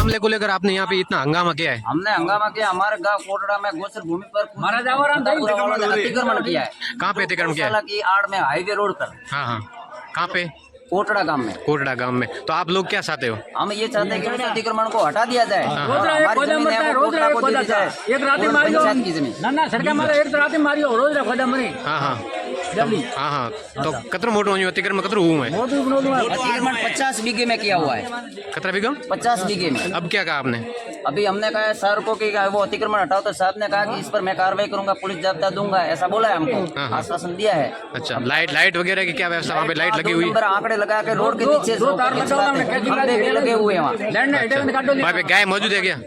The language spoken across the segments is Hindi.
मामले को लेकर आपने यहाँ पे इतना हंगामा किया है? हमने हंगामा किया, हमारे गांव कोटड़ा में गोचर भूमि पर अतिक्रमण किया है। कहाँ पे अतिक्रमण किया है? गौशाला की आड़ में हाईवे रोड पर। हाँ हाँ, कहाँ पे? कोटड़ा गांव में। कोटड़ा गांव में। तो आप लोग क्या चाहते हो? हम ये चाहते हैं कि उस अतिक्रमण को हटा दिया जाए और रोज हमारी जमीन है वो कोटड़ा को दे दी जाए। एक रात मारियो पंचायत की जमीन ना सरकार मारे एक रात मारियो रोज खोदा मरे। हाँ हाँ जल्दी हाँ हाँ। तो कतर मोटो अतिक्रमण कतर हुआ है? अतिक्रमण 50 बीघे में किया हुआ है। कतरा बीघा? 50 बीघे में। अब क्या कहा आपने? अभी हमने कहा है सर को कि वो अतिक्रमण हटाओ, तो साहब ने कहा कि इस पर मैं कार्रवाई करूंगा, पुलिस जाब्ता दूंगा, ऐसा बोला है हमको, हाँ। आश्वासन दिया है। अच्छा, लाइट वगैरह की क्या व्यवस्था? वहाँ पे लाइट लगी हुई है? नंबर आंकड़े लगा के रोड के नीचे खंभे भी लगे हुए हैं वहाँ। वहाँ पे गाय मौजूद है क्या?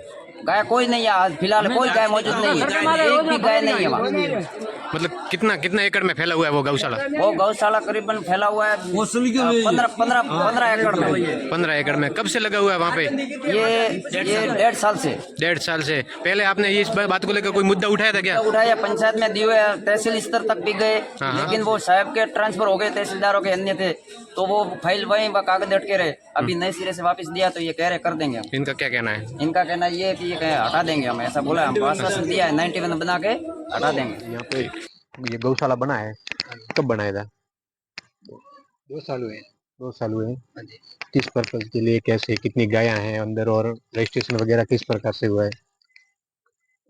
गाय कोई नहीं है आज फिलहाल, कोई गाय मौजूद नहीं है, एक भी गाय नहीं है वहाँ। मतलब कितना एकड़ में फैला हुआ है वो गौशाला? वो गौशाला करीबन फैला हुआ है 15 एकड़ में। 15 एकड़ में। कब से लगा हुआ है वहाँ पे? ये 1.5 साल से। 1.5 साल से। पहले आपने इस बात को लेकर कोई मुद्दा उठाया था क्या? उठाया, पंचायत में दिए हुए, तहसील स्तर तक भी गए, लेकिन वो साहब के ट्रांसफर हो गए, तहसीलदारों के अन्य थे, तो वो फाइल वहीं कागज अटके रहे। अभी नए सिरे से वापस दिया तो ये कह रहे कर देंगे हम। इनका क्या कहना है? इनका कहना ये है कि ये हटा देंगे हम, ऐसा बोला है, हम आश्वासन दिया है 91 बना के हटा देंगे। यहाँ पे ये गौशाला बना है, कब बनाया था? 2 साल हुए हैं। 2 साल हुए हैं। हाँ जी। किस पर्पज के लिए, कैसे, कितनी गायें हैं अंदर और रजिस्ट्रेशन वगैरह किस प्रकार से हुआ है?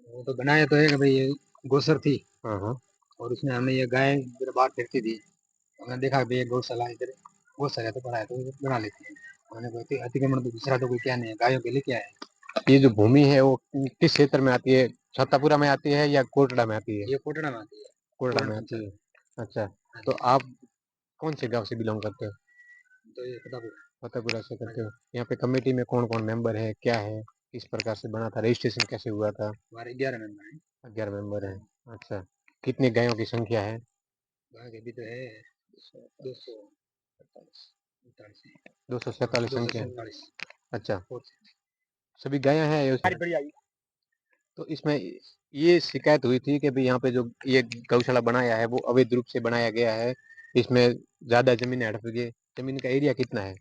वो तो बनाया तो है कि भाई ये गौसर थी। हाँ हाँ। और उसमें हमने ये गाय इधर बाहर फिरती थी, हमने देखा भाई ये गौशाला इधर गौशाला है तो बनाया तो बना लेते हैं। हमने कोई अतिक्रमण तो दूसरा तो कोई क्या नहीं है, गायों के लिए क्या है। ये जो भूमि है वो किस क्षेत्र में आती है? छत्तापुरा में आती है या कोटड़ा में आती है? ये कोटड़ा में आती है। कोटड़ा में आती है। अच्छा, तो आप कौन से गांव से बिलोंग करते हो? तो ये फतेहपुर। फतेहपुरा से करते हो। यहाँ पे कमेटी में कौन कौन मेंबर है, क्या है, किस प्रकार से बना था, रजिस्ट्रेशन कैसे हुआ था? हमारे 11 मेंबर हैं। 11 मेंबर है। अच्छा, कितने गायों की संख्या है? गाय के भी तो है 247 247 संख्या है। 247। अच्छा, सभी गायें हैं तो इसमें ये शिकायत हुई थी कि भाई यहाँ पे जो ये गौशाला बनाया है वो अवैध रूप से बनाया गया है, इसमें ज्यादा जमीन हड़प गई। जमीन का एरिया कितना है?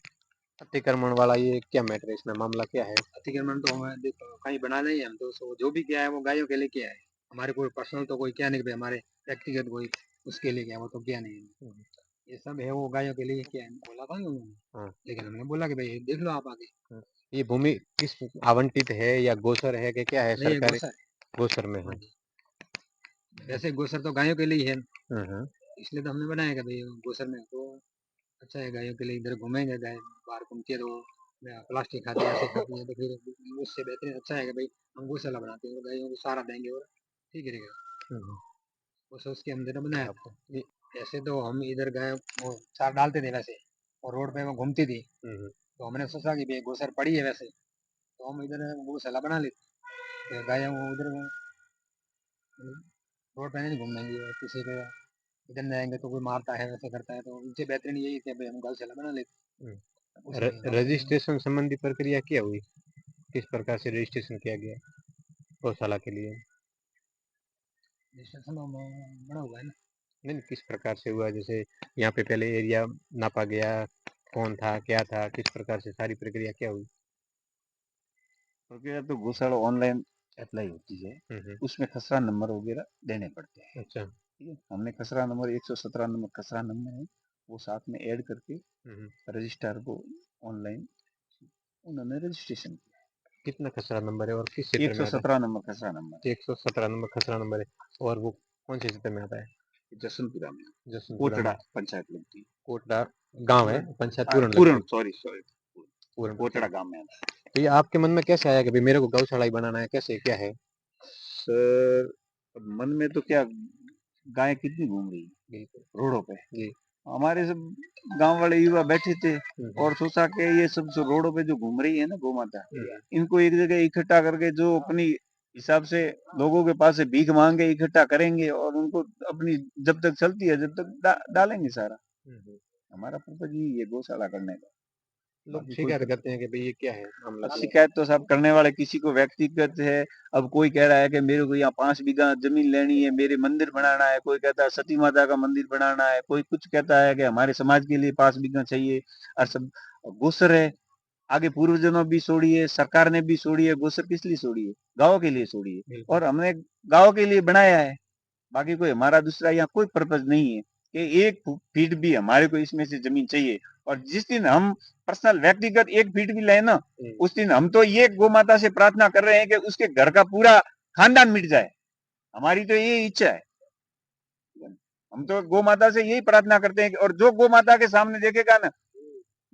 अतिक्रमण वाला ये क्या मैटर है, इसमें मामला क्या है? अतिक्रमण तो हमें देखो कहीं बना नहीं है, हम तो जो भी किया है वो गायों के लिए किया है। हमारे कोई पर्सनल तो कोई क्या नहीं भाई, हमारे व्यक्तिगत कोई उसके लिए क्या, वो तो क्या नहीं है। ये सब है वो गायों के लिए क्या है, बोला था ना उन्होंने। हाँ। लेकिन हमने बोला कि भाई देख लो आप आगे। ये भूमि किस आवंटित है या गोचर है कि क्या है? नहीं, ये सरकारी गोसर गोचर में है। वैसे गोसर तो गायों के लिए ही है, हम्म। इसलिए तो हमने बनाया कि भाई गोसर में तो अच्छा है गायों के लिए। इधर घूमेंगे गाय, बाहर घूमती है तो प्लास्टिक खाती है, ऐसे खाती है, तो फिर उससे बेहतर अच्छा है कि भाई हम गौशाला बनाते हैं और गायों को सहारा देंगे और ठीक रहेगा। वो सोच के हम जरा बनाया था। ऐसे तो हम इधर गाय वो चार डालते थे वैसे, और रोड पे वो घूमती थी, तो हमने सोचा कि भाई गोसर पड़ी है वैसे, तो हम इधर गौशाला बना लेते। गाय वो उधर रोड पे नहीं घूमेंगी, और किसी को इधर जाएंगे तो कोई मारता है वैसे करता है, तो उनसे बेहतरीन यही है कि भाई हम गौशाला बना लेते। रजिस्ट्रेशन संबंधी प्रक्रिया क्या हुई? किस प्रकार से रजिस्ट्रेशन किया गया गौशाला के लिए? रजिस्ट्रेशन बना हुआ है ना। नहीं, किस प्रकार से हुआ? जैसे यहाँ पे पहले एरिया नापा गया, कौन था, क्या था, किस प्रकार से सारी प्रक्रिया क्या हुई? प्रक्रिया तो गौशाला ऑनलाइन अप्लाई होती है, उसमें खसरा नंबर वगैरह देने पड़ते हैं। अच्छा, ठीक है, हमने खसरा नंबर 117 नंबर खसरा नंबर है, वो साथ में ऐड करके रजिस्ट्रार को ऑनलाइन उन्होंने रजिस्ट्रेशन किया। कितना खसरा नंबर है और किस क्षेत्र में आता है? 117 नंबर खसरा नंबर। 117 नंबर खसरा नंबर है। और वो कौन से क्षेत्र में आता है? जसनपुरा में, जसनपुरा कोटड़ा में। पंचायत लगती है। कोटड़ा गांव है, पंचायत पूर्ण पूर्ण, सॉरी पूर्ण कोटड़ा गांव में आता है। तो ये आपके मन में कैसे आया कि भाई मेरे को गौशाला ही बनाना है, कैसे, क्या है? सर मन में तो क्या, गाय कितनी घूम रही है रोडों पे जी। हमारे सब गांव वाले युवा बैठे थे और सोचा कि ये सब जो रोडों पे जो घूम रही है ना गौ माता, इनको एक जगह इकट्ठा करके जो अपनी हिसाब से लोगों के पास से भीख मांगे इकट्ठा करेंगे और उनको अपनी जब तक चलती है जब तक डालेंगे सारा। हमारा पर्पज यही है गौशाला करने का। लोग शिकायत करते हैं कि भाई ये क्या है मामला? शिकायत तो सब करने वाले किसी को व्यक्तिगत है। अब कोई कह रहा है कि मेरे को यहाँ 5 बीघा जमीन लेनी है, मेरे मंदिर बनाना है, कोई कहता है सती माता का मंदिर बनाना है, कोई कुछ कहता है कि हमारे समाज के लिए 5 बीघा चाहिए, और सब गोसर है आगे पूर्वजों ने भी छोड़ी है, सरकार ने भी छोड़ी है। गौसर किस लिए छोड़ी है? गाँव के लिए छोड़ी है, बिल्कुल। और हमने गाँव के लिए बनाया है। बाकी कोई हमारा दूसरा यहाँ कोई पर्पज नहीं है कि 1 फीट भी हमारे को इसमें से जमीन चाहिए। और जिस दिन हम पर्सनल व्यक्तिगत 1 फीट भी लें ना, उस दिन हम तो ये गौ माता से प्रार्थना कर रहे हैं कि उसके घर का पूरा खानदान मिट जाए। हमारी तो ये इच्छा है। हम तो गौ माता से यही प्रार्थना करते हैं और जो गौ माता के सामने देखेगा ना,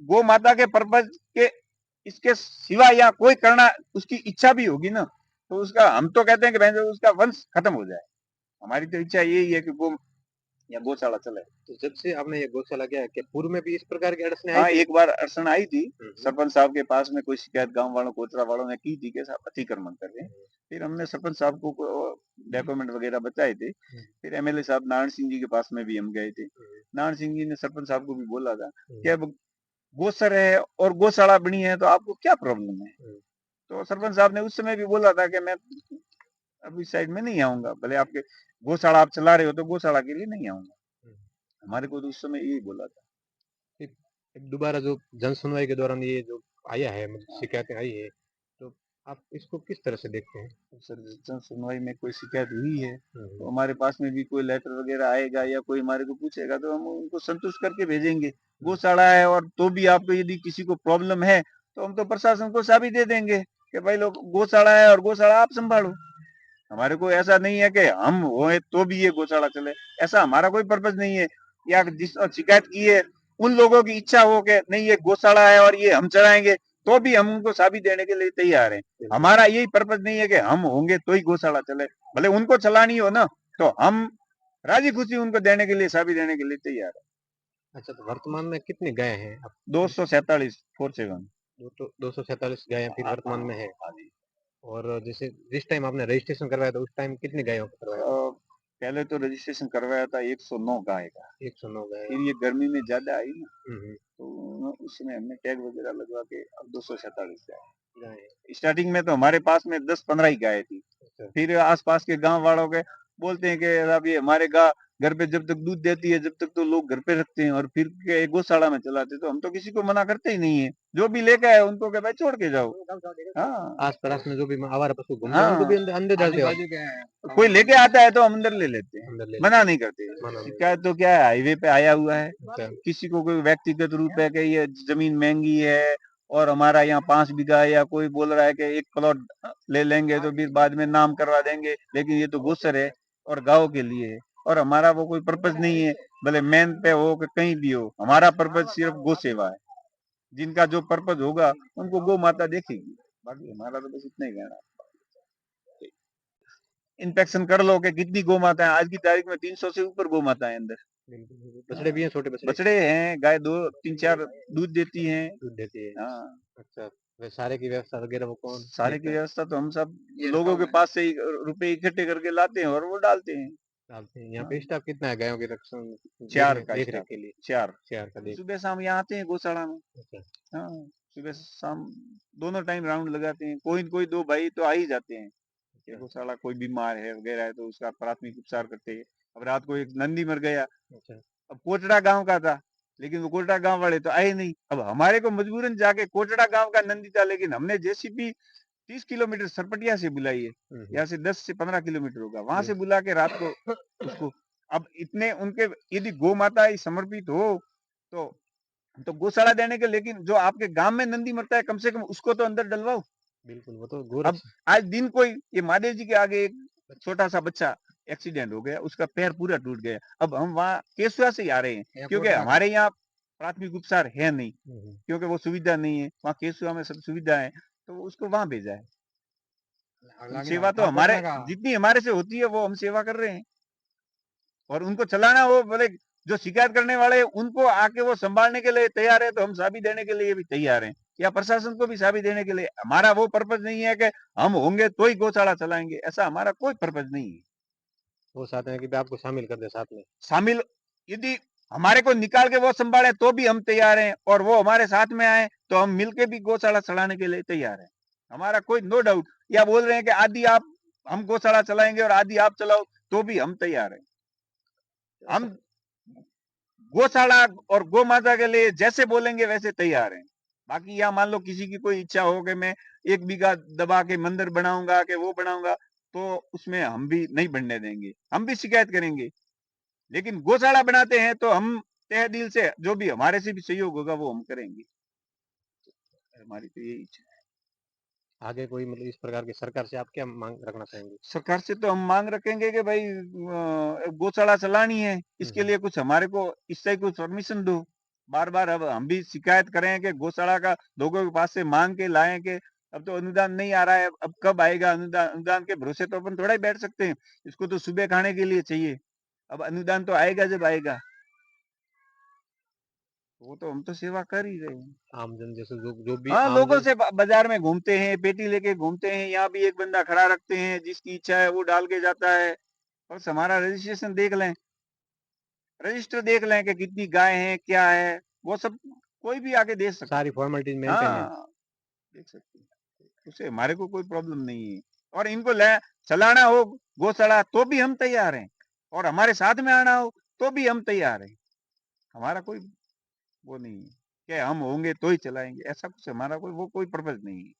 गौ माता के पर्पज के इसके सिवा या कोई करना उसकी इच्छा भी होगी ना, तो उसका हम तो कहते हैं कि भाई उसका वंश खत्म हो जाए। हमारी तो इच्छा यही है कि गौ या गौशाला चले। तो जब से आपने ये गौशाला किया है, पूर्व में भी इस प्रकार की अड़चने आई हाँ, थी? एक बार अड़चन आई थी। सरपंच साहब के पास में कोई शिकायत गांव वालों कोचरा वालों ने की थी कि साहब अतिक्रमण कर रहे हैं। फिर हमने सरपंच साहब को डॉक्यूमेंट वगैरह बताए थे। फिर एमएलए साहब नारायण सिंह जी के पास में भी हम गए थे। नारायण सिंह जी ने सरपंच साहब को भी बोला था कि अब गौसर है और गौशाला बनी है तो आपको क्या प्रॉब्लम है। तो सरपंच साहब ने उस समय भी बोला था कि मैं अब इस साइड में नहीं आऊंगा, भले आपके गौशाला आप चला रहे हो तो गौशाला के लिए नहीं आऊंगा। हमारे को तो उस समय यही बोला था। दोबारा जो जन सुनवाई के दौरान ये जो आया है, मतलब शिकायतें आई है, तो आप इसको किस तरह से देखते हैं? सर, जन सुनवाई में कोई शिकायत हुई है तो हमारे पास में भी कोई लेटर वगैरह आएगा या कोई हमारे को पूछेगा तो हम उनको संतुष्ट करके भेजेंगे। गौशाला है और तो भी आपको यदि किसी को प्रॉब्लम है तो हम तो प्रशासन को चाबी दे देंगे कि भाई लोग गौशाला है और गौशाला आप संभालो। हमारे को ऐसा नहीं है कि हम होए तो भी ये गौशाला चले, ऐसा हमारा कोई पर्पज नहीं है। या जिस शिकायत की है उन लोगों की इच्छा हो कि नहीं ये गौशाला है और ये हम चलाएंगे, तो भी हम उनको चाबी देने के लिए तैयार हैं। हमारा यही पर्पज नहीं है कि हम होंगे तो ही गौशाला चले, भले उनको चलानी हो ना तो हम राजी खुशी उनको देने के लिए चाबी देने के लिए तैयार है। अच्छा, तो वर्तमान में कितने गाय हैं? 247 47 247 गायें फिर वर्तमान में है। और जैसे जिस टाइम आपने रजिस्ट्रेशन करवाया था उस टाइम कितने गायों का करवाया था? पहले तो रजिस्ट्रेशन करवाया था 109 गाय का। 109 गाय। फिर ये गर्मी में ज्यादा आई ना, तो उसमें हमने टैग वगैरह लगवा के अब 247 गाय। स्टार्टिंग में तो हमारे पास में 10-15 ही गाय थी। फिर आसपास के गांव वालों के बोलते हैं कि अब ये हमारे घर पे जब तक दूध देती है जब तक तो लोग घर पे रखते हैं और फिर गौशाला में चलाते, तो हम तो किसी को मना करते ही नहीं है। जो भी लेके आए उनको के भाई छोड़ के जाओ। हाँ, आस पड़ोस में जो भी आवारा पशु घूमते हैं उनको भी अंदर डालते हो? कोई लेके आता है तो हम अंदर ले लेते हैं, अंदर ले मना नहीं करते। मना नहीं। शिकायत तो क्या है, हाईवे पे आया हुआ है, अच्छा। किसी को कोई व्यक्तिगत रूप है कि ये जमीन महंगी है और हमारा यहाँ 5 बीघा है, या कोई बोल रहा है कि 1 प्लॉट ले लेंगे तो फिर बाद में नाम करवा देंगे, लेकिन ये तो गौसर है और गाँव के लिए है और हमारा वो कोई पर्पज नहीं है, भले मेन पे हो कि कहीं भी हो। हमारा पर्पज सिर्फ गौ सेवा है। जिनका जो पर्पज होगा उनको गौ माता देखेगी, बाकी हमारा तो बस इतना ही कहना है। इंस्पेक्शन कर लो कि कितनी गौ माता है। आज की तारीख में 300 से ऊपर गौ माता है अंदर। बछड़े भी हैं, छोटे बछड़े? बछड़े हैं, गाय 2-3-4 दूध देती हैं। दूध देती है। हाँ, अच्छा, वे सारे की व्यवस्था वगैरह वो कौन सारे की देखता है? व्यवस्था तो हम सब लोगों के पास से ही रुपए इकट्ठे करके लाते हैं और वो डालते हैं। डालते हैं। यहाँ पे स्टाफ कितना है गायों के रक्षण 4 का देख रेख स्टाफ, के लिए? 4 4 का देख। सुबह शाम यहाँ आते हैं गौशाला में। अच्छा। हाँ, सुबह शाम दोनों टाइम राउंड लगाते हैं। कोई कोई 2 भाई तो आ ही जाते हैं कि गौशाला कोई बीमार है वगैरह है तो उसका प्राथमिक उपचार करते हैं। अब रात को एक नंदी मर गया, अच्छा। अब कोटड़ा गांव का था लेकिन वो कोटड़ा गांव वाले तो आए नहीं। अब हमारे को मजबूरन जाके कोटड़ा गांव का नंदी था, लेकिन हमने जेसीबी 30 किलोमीटर सरपटिया से बुलाई है, यहाँ से 10 से 15 किलोमीटर होगा, वहां से बुला के रात को उसको। अब इतने उनके यदि गौ माता ही समर्पित हो तो गौशाला देने के, लेकिन जो आपके गांव में नंदी मरता है कम से कम उसको तो अंदर डलवाओ। बिल्कुल, वो तो अब आज दिन कोई ये महादेव जी के आगे एक छोटा सा बच्चा एक्सीडेंट हो गया, उसका पैर पूरा टूट गया। अब हम वहाँ केसुआ से ही आ रहे हैं क्योंकि हमारे यहाँ प्राथमिक उपचार है नहीं, क्योंकि वो सुविधा नहीं है। वहाँ केसुआ में सब सुविधा है तो उसको वहां भेजा है। सेवा तो हमारे जितनी हमारे से होती है वो हम सेवा कर रहे हैं और उनको चलाना हो, बोले जो शिकायत करने वाले उनको आके वो संभालने के लिए तैयार है तो हम चाबी देने के लिए भी तैयार हैं, या प्रशासन को भी चाबी देने के लिए। हमारा वो पर्पज नहीं है कि हम होंगे तो ही गौशाला चलाएंगे, ऐसा हमारा कोई पर्पज नहीं है। वो चाहते हैं कि आपको शामिल कर दे साथ में। शामिल यदि हमारे को निकाल के वो संभाले तो भी हम तैयार हैं, और वो हमारे साथ में आए तो हम मिलके भी गौशाला चलाने के लिए तैयार हैं। हमारा कोई नो डाउट, या बोल रहे हैं कि आदि आप हम गौशाला चलाएंगे और आदि आप चलाओ तो भी हम तैयार हैं। हम गौशाला और गौ माता के लिए जैसे बोलेंगे वैसे तैयार हैं। बाकी यहाँ मान लो किसी की कोई इच्छा हो कि मैं 1 बीघा दबा के मंदिर बनाऊंगा कि वो बनाऊंगा, तो उसमें हम भी नहीं बनने देंगे, हम भी शिकायत करेंगे। लेकिन गौशाला बनाते हैं तो हम तहे दिल से जो भी हमारे से भी सहयोग होगा वो हम करेंगे। हमारी तो यही इच्छा है। आगे कोई मतलब इस प्रकार की सरकार से आप क्या मांग रखना चाहेंगे? सरकार से तो हम मांग रखेंगे कि भाई गौशाला चलानी है, इसके लिए कुछ हमारे को इससे कुछ परमिशन दो। बार बार अब हम भी शिकायत करें कि गौशाला का लोगों के पास से मांग के लाएं कि अब तो अनुदान नहीं आ रहा है, अब कब आएगा अनुदान? अनुदान के भरोसे तो अपन थोड़ा ही बैठ सकते हैं, इसको तो सुबह खाने के लिए चाहिए। अब अनुदान तो आएगा जब आएगा, वो तो हम तो सेवा कर ही रहे हैं। आम जन जैसे जो जो भी हाँ, आम लोगों जन से बाजार में घूमते हैं, पेटी लेके घूमते हैं, यहाँ भी एक बंदा खड़ा रखते हैं, जिसकी इच्छा है वो डाल के जाता है। बस हमारा रजिस्ट्रेशन देख लें, रजिस्टर देख लें कि कितनी गाय है, क्या है, वो सब कोई भी आके देख सकता सारी है। फॉर्मेलिटीज मेंटेन है। हाँ, देख सकते हैं, उससे हमारे को कोई प्रॉब्लम नहीं है। और इनको चलाना हो गौशाला तो भी हम तैयार हैं, और हमारे साथ में आना हो तो भी हम तैयार हैं। हमारा कोई वो नहीं है कि हम होंगे तो ही चलाएंगे, ऐसा कुछ हमारा कोई पर्पज नहीं है।